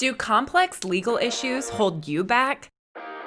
Do complex legal issues hold you back?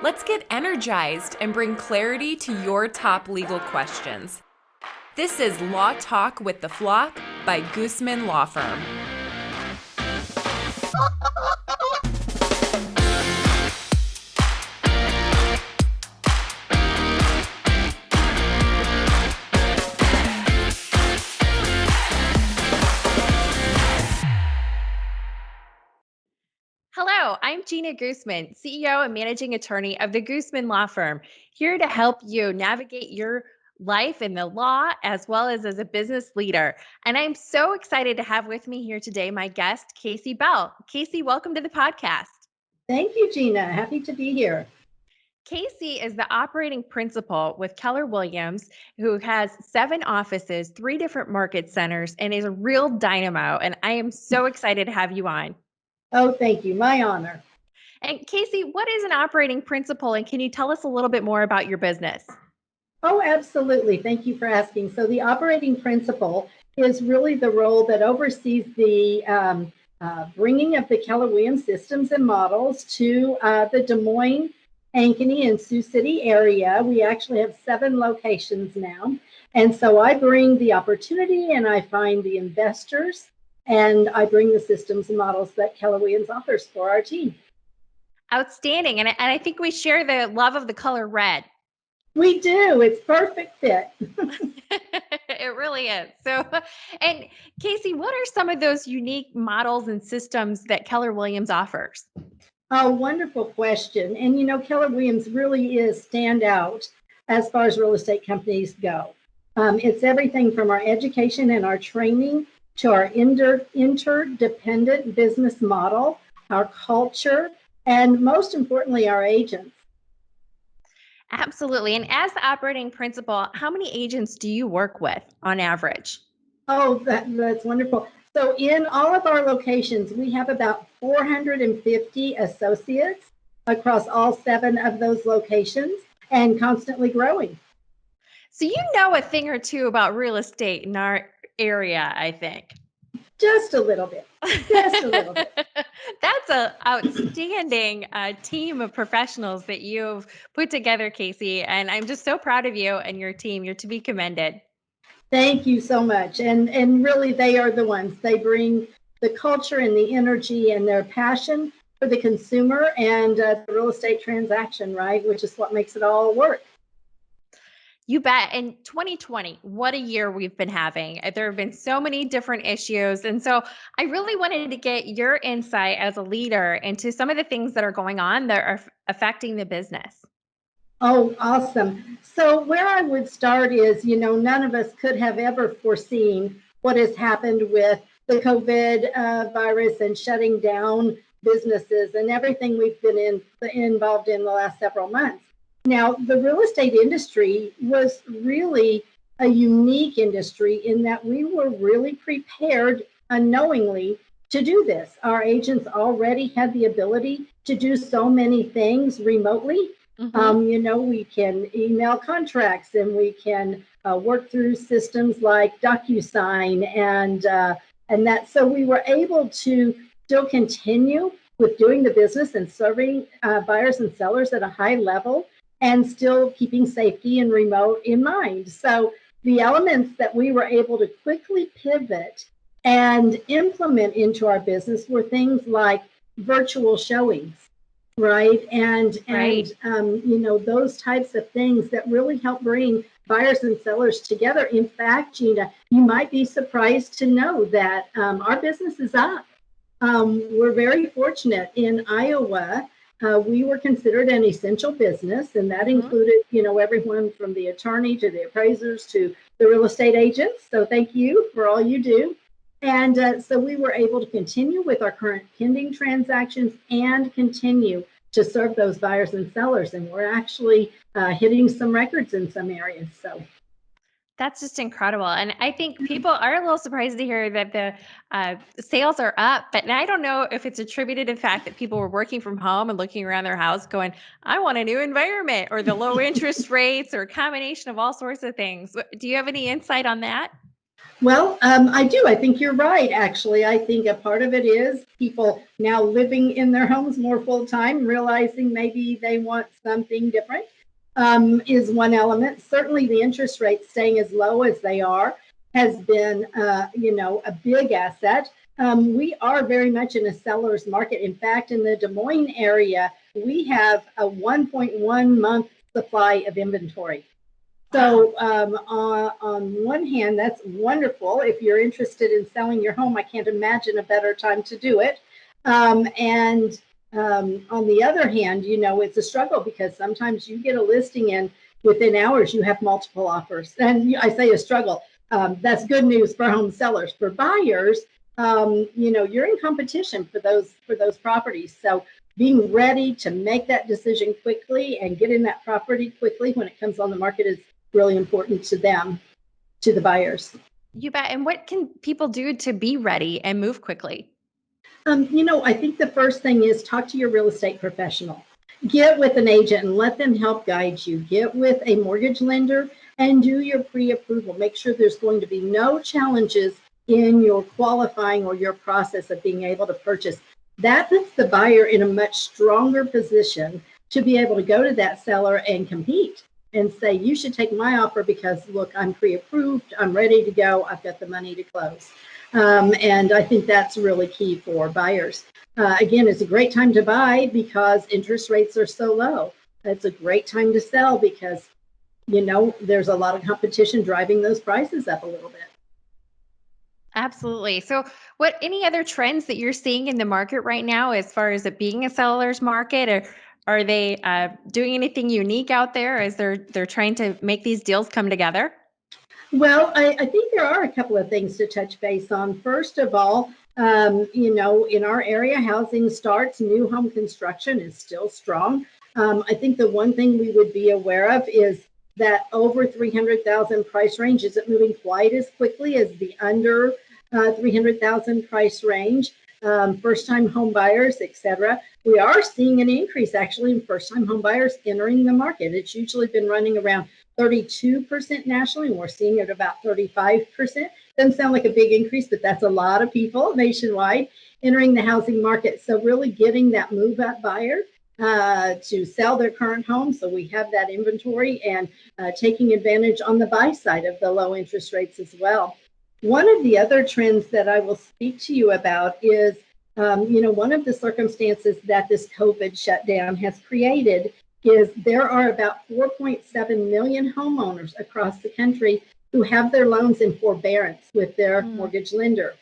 Let's get energized and bring clarity to your top legal questions. This is Law Talk with the Flock by Goosmann Law Firm. Hello, I'm Jeana Goosmann, CEO and Managing Attorney of the Goosmann Law Firm, here to help you navigate your life in the law as well as a business leader. And I'm so excited to have with me here today my guest, Kacy Bell. Kacy, welcome to the podcast. Thank you, Jeana. Happy to be here. Kacy is the operating principal with Keller Williams, who has 7 offices, 3 different market centers, and is a real dynamo. And I am so excited to have you on. Oh, thank you. My honor. And Kacy, what is an operating principal, and can you tell us a little bit more about your business? Oh, absolutely. Thank you for asking. So the operating principal is really the role that oversees the bringing of the Keller Williams systems and models to the Des Moines, Ankeny, and Sioux City area. We actually have 7 locations now. And so I bring the opportunity and I find the investors and I bring the systems and models that Keller Williams offers for our team. Outstanding. And I think we share the love of the color red. We do. It's perfect fit. It really is. So, and Kacy, what are some of those unique models and systems that Keller Williams offers? Oh, wonderful question. And you know, Keller Williams really is standout as far as real estate companies go. It's everything from our education and our training to our interdependent business model, our culture, and most importantly, our agents. Absolutely. And as the operating principal, how many agents do you work with on average? Oh, that's wonderful. So in all of our locations, we have about 450 associates across all 7 of those locations and constantly growing. So you know a thing or two about real estate in our area, I think. Just a little bit. Just a little bit. That's an outstanding team of professionals that you've put together, Kacy. And I'm just so proud of you and your team. You're to be commended. Thank you so much. And really, they are the ones. They bring the culture and the energy and their passion for the consumer and the real estate transaction, right? Which is what makes it all work. You bet. In 2020, what a year we've been having. There have been so many different issues. And so I really wanted to get your insight as a leader into some of the things that are going on that are affecting the business. Oh, awesome. So where I would start is, you know, none of us could have ever foreseen what has happened with the COVID virus and shutting down businesses and everything we've been involved in the last several months. Now, the real estate industry was really a unique industry in that we were really prepared unknowingly to do this. Our agents already had the ability to do so many things remotely. You know, we can email contracts and we can work through systems like DocuSign and that. So we were able to still continue with doing the business and serving buyers and sellers at a high level and still keeping safety and remote in mind. So the elements that we were able to quickly pivot and implement into our business were things like virtual showings. Right. And you know, those types of things that really help bring buyers and sellers together. In fact, Jeana, you might be surprised to know that our business is up. We're very fortunate in Iowa. We were considered an essential business, and that included, you know, everyone from the attorney to the appraisers to the real estate agents. So thank you for all you do. And so we were able to continue with our current pending transactions and continue to serve those buyers and sellers. And we're actually hitting some records in some areas. So that's just incredible. And I think people are a little surprised to hear that the sales are up, but I don't know if it's attributed to the fact that people were working from home and looking around their house going, I want a new environment, or the low interest rates, or a combination of all sorts of things. Do you have any insight on that? Well, I do. I think you're right, actually. I think a part of it is people now living in their homes more full time, realizing maybe they want something different, is one element. Certainly, the interest rates staying as low as they are has been, a big asset. We are very much in a seller's market. In fact, in the Des Moines area, we have a 1.1 month supply of inventory. So on one hand, that's wonderful. If you're interested in selling your home, I can't imagine a better time to do it. And on the other hand, it's a struggle because sometimes you get a listing in within hours, you have multiple offers. And I say a struggle. That's good news for home sellers. For buyers, you're in competition for those properties. So being ready to make that decision quickly and get in that property quickly when it comes on the market is really important to them, to the buyers. You bet. And what can people do to be ready and move quickly? I think the first thing is talk to your real estate professional. Get with an agent and let them help guide you. Get with a mortgage lender and do your pre-approval. Make sure there's going to be no challenges in your qualifying or your process of being able to purchase. That puts the buyer in a much stronger position to be able to go to that seller and compete and say, you should take my offer because, look, I'm pre-approved, I'm ready to go, I've got the money to close. And I think that's really key for buyers. Again, it's a great time to buy because interest rates are so low. It's a great time to sell because, there's a lot of competition driving those prices up a little bit. Absolutely. So, what any other trends that you're seeing in the market right now as far as it being a seller's market, or are they doing anything unique out there as they're trying to make these deals come together? Well, I think there are a couple of things to touch base on. First of all, in our area, housing starts, new home construction is still strong. I think the one thing we would be aware of is that over 300,000 price range isn't moving quite as quickly as the under 300,000 price range. First-time home buyers, et cetera. We are seeing an increase actually in first-time home buyers entering the market. It's usually been running around 32% nationally, and we're seeing it about 35%. Doesn't sound like a big increase, but that's a lot of people nationwide entering the housing market. So really getting that move-up buyer to sell their current home. So we have that inventory and taking advantage on the buy side of the low interest rates as well. One of the other trends that I will speak to you about is, one of the circumstances that this COVID shutdown has created is there are about 4.7 million homeowners across the country who have their loans in forbearance with their mortgage lender.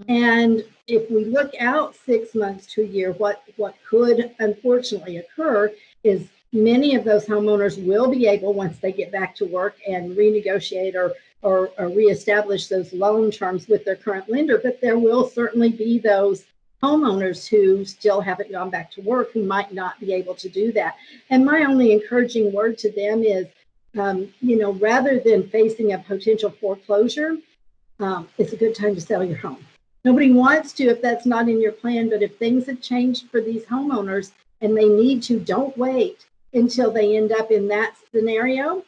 And if we look out 6 months to a year, what could unfortunately occur is many of those homeowners will be able, once they get back to work, and renegotiate or reestablish those loan terms with their current lender. But there will certainly be those homeowners who still haven't gone back to work who might not be able to do that. And my only encouraging word to them is, rather than facing a potential foreclosure, it's a good time to sell your home. Nobody wants to if that's not in your plan, but if things have changed for these homeowners and they need to, don't wait until they end up in that scenario.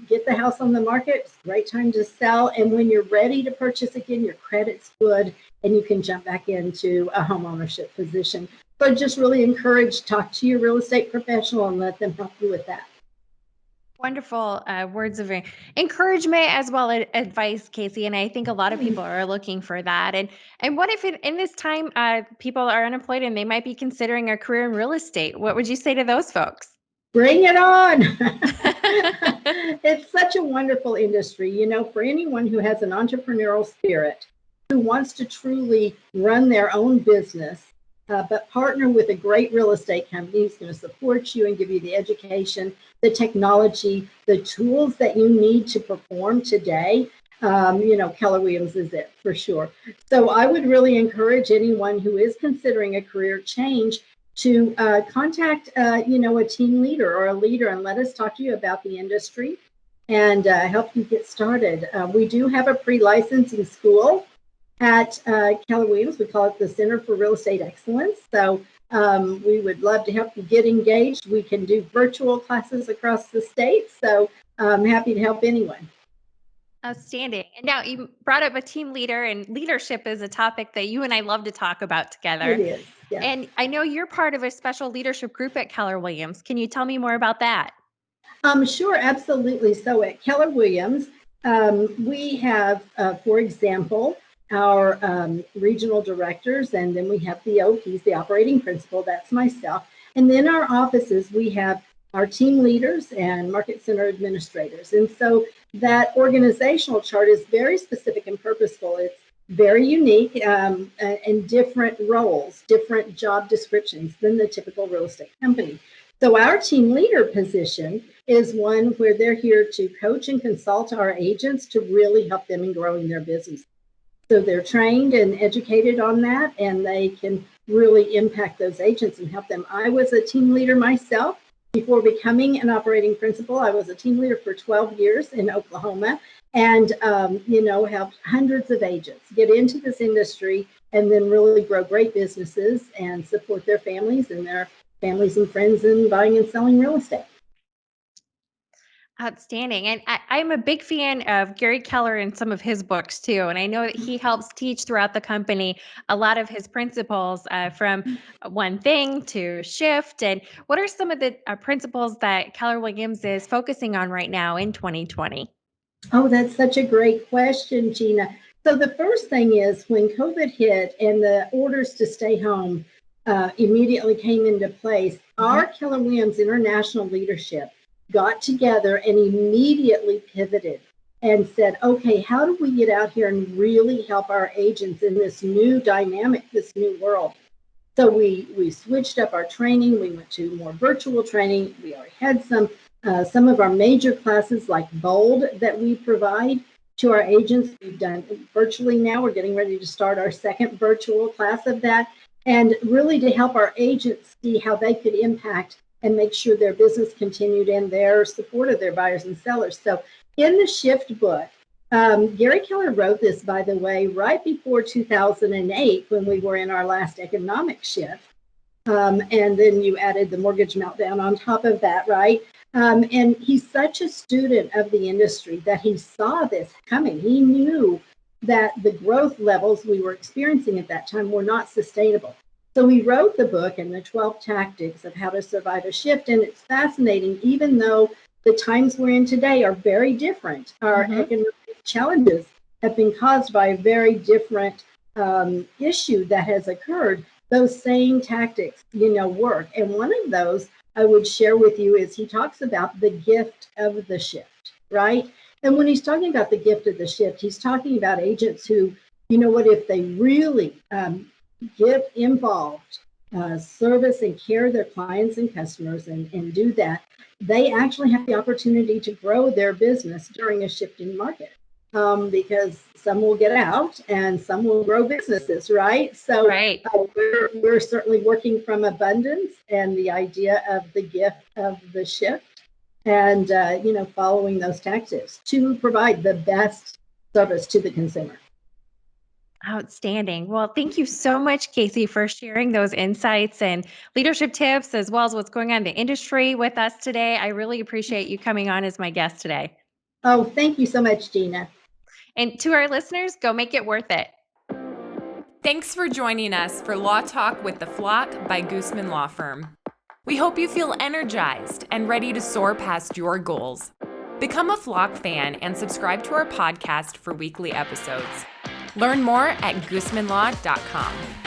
Get the house on the market. It's a great time to sell. And when you're ready to purchase again, your credit's good and you can jump back into a home ownership position. So just really encourage, talk to your real estate professional and let them help you with that. Wonderful words of encouragement as well as advice, Kacy. And I think a lot of people are looking for that. And what if in this time people are unemployed and they might be considering a career in real estate? What would you say to those folks? Bring it on. It's such a wonderful industry, for anyone who has an entrepreneurial spirit, who wants to truly run their own business, but partner with a great real estate company who's going to support you and give you the education, the technology, the tools that you need to perform today. Keller Williams is it for sure. So I would really encourage anyone who is considering a career change to contact, a team leader or a leader and let us talk to you about the industry and help you get started. We do have a pre-licensing school at Keller Williams. We call it the Center for Real Estate Excellence. So we would love to help you get engaged. We can do virtual classes across the state. So I'm happy to help anyone. Outstanding. And now you brought up a team leader, and leadership is a topic that you and I love to talk about It together. is, yes. And I know you're part of a special leadership group at Keller Williams. Can you tell me more about that? Sure, absolutely. So at Keller Williams, we have, for example, our regional directors, and then we have the OPs, the operating principal, that's myself. And then our offices, we have our team leaders and market center administrators. And so that organizational chart is very specific and purposeful. It's very unique and different roles, different job descriptions than the typical real estate company. So our team leader position is one where they're here to coach and consult our agents to really help them in growing their business. So they're trained and educated on that, and they can really impact those agents and help them. I was a team leader myself before becoming an operating principal. I was a team leader for 12 years in Oklahoma, and helped hundreds of agents get into this industry and then really grow great businesses and support their families and and friends in buying and selling real estate. Outstanding. And I'm a big fan of Gary Keller and some of his books too. And I know that he helps teach throughout the company a lot of his principles from one thing to shift. And what are some of the principles that Keller Williams is focusing on right now in 2020? Oh, that's such a great question, Jeana. So the first thing is when COVID hit and the orders to stay home immediately came into place, our Keller Williams international leadership got together and immediately pivoted and said, okay, how do we get out here and really help our agents in this new dynamic, this new world? So we switched up our training. We went to more virtual training. We already had some of our major classes like Bold that we provide to our agents. We've done virtually now. We're getting ready to start our second virtual class of that, and really to help our agents see how they could impact and make sure their business continued in their support of their buyers and sellers. So in the Shift book, Gary Keller wrote this, by the way, right before 2008 when we were in our last economic shift. And then you added the mortgage meltdown on top of that, right? And he's such a student of the industry that he saw this coming. He knew that the growth levels we were experiencing at that time were not sustainable. So he wrote the book and the 12 tactics of how to survive a shift. And it's fascinating, even though the times we're in today are very different. Our economic challenges have been caused by a very different issue that has occurred. Those same tactics, work. And one of those I would share with you is he talks about the gift of the shift, right? And when he's talking about the gift of the shift, he's talking about agents who, if they really get involved, service and care their clients and customers and do that, they actually have the opportunity to grow their business during a shifting market. Because some will get out and some will grow businesses, right? So Right. We're certainly working from abundance and the idea of the gift of the shift and, following those tactics to provide the best service to the consumer. Outstanding. Well, thank you so much, Kacy, for sharing those insights and leadership tips, as well as what's going on in the industry with us today. I really appreciate you coming on as my guest today. Oh, thank you so much, Jeana. And to our listeners, go make it worth it. Thanks for joining us for Law Talk with the Flock by Goosmann Law Firm. We hope you feel energized and ready to soar past your goals. Become a Flock fan and subscribe to our podcast for weekly episodes. Learn more at goosmannlaw.com.